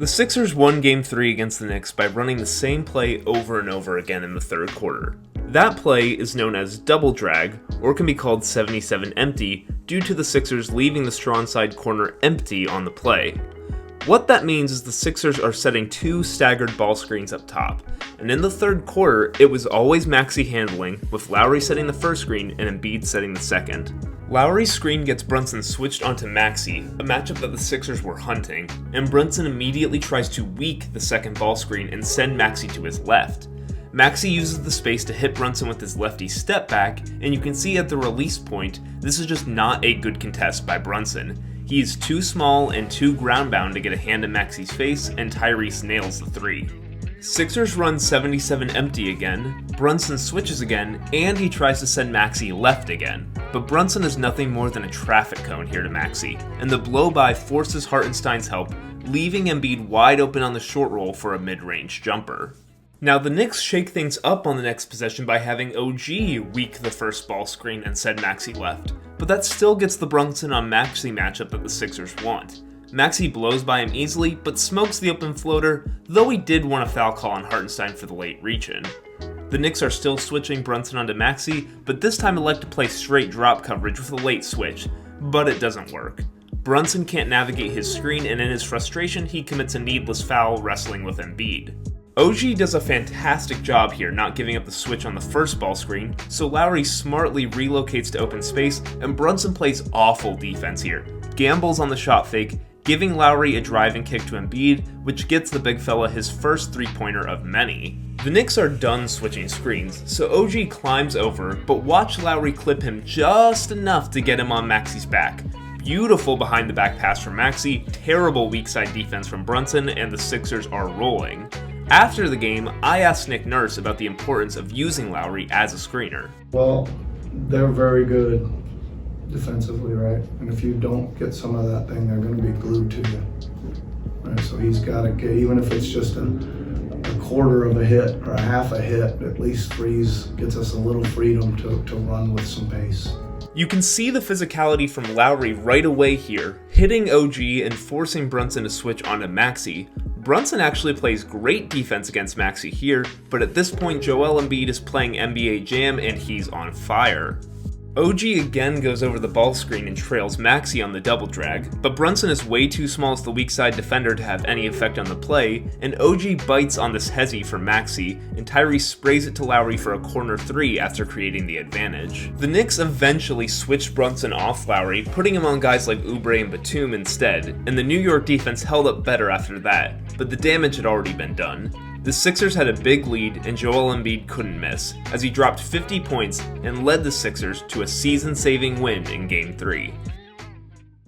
The Sixers won Game 3 against the Knicks by running the same play over and over again in the third quarter. That play is known as double drag, or can be called 77 empty, due to the Sixers leaving the strong side corner empty on the play. What that means is the Sixers are setting two staggered ball screens up top, and in the third quarter, it was always Maxey handling, with Lowry setting the first screen and Embiid setting the second. Lowry's screen gets Brunson switched onto Maxey, a matchup that the Sixers were hunting, and Brunson immediately tries to weak the second ball screen and send Maxey to his left. Maxey uses the space to hit Brunson with his lefty step back, and you can see at the release point, this is just not a good contest by Brunson. He is too small and too ground-bound to get a hand in Maxey's face, and Tyrese nails the three. Sixers run 77 empty again, Brunson switches again, and he tries to send Maxey left again. But Brunson is nothing more than a traffic cone here to Maxey, and the blow-by forces Hartenstein's help, leaving Embiid wide open on the short roll for a mid-range jumper. Now the Knicks shake things up on the next possession by having OG weak the first ball screen and send Maxey left, but that still gets the Brunson on Maxey matchup that the Sixers want. Maxey blows by him easily, but smokes the open floater, though he did want a foul call on Hartenstein for the late reach-in. The Knicks are still switching Brunson onto Maxey, but this time elect to play straight drop coverage with a late switch, but it doesn't work. Brunson can't navigate his screen, and in his frustration, he commits a needless foul wrestling with Embiid. OG does a fantastic job here not giving up the switch on the first ball screen, so Lowry smartly relocates to open space, and Brunson plays awful defense here, gambles on the shot fake, giving Lowry a driving kick to Embiid, which gets the big fella his first three-pointer of many. The Knicks are done switching screens, so OG climbs over, but watch Lowry clip him just enough to get him on Maxey's back. Beautiful behind-the-back pass from Maxey, terrible weak-side defense from Brunson, and the Sixers are rolling. After the game, I asked Nick Nurse about the importance of using Lowry as a screener. Well, they're very good defensively, right? And if you don't get some of that thing, they're going to be glued to you. Right? So he's got to get, even if it's just a quarter of a hit or a half a hit, at least gets us a little freedom to run with some pace. You can see the physicality from Lowry right away here, hitting OG and forcing Brunson to switch onto Maxey. Brunson actually plays great defense against Maxey here, but at this point Joel Embiid is playing NBA Jam and he's on fire. OG again goes over the ball screen and trails Maxey on the double drag, but Brunson is way too small as the weak side defender to have any effect on the play, and OG bites on this hezzy for Maxey, and Tyrese sprays it to Lowry for a corner three after creating the advantage. The Knicks eventually switched Brunson off Lowry, putting him on guys like Oubre and Batum instead, and the New York defense held up better after that, but the damage had already been done. The Sixers had a big lead, and Joel Embiid couldn't miss, as he dropped 50 points and led the Sixers to a season-saving win in Game 3.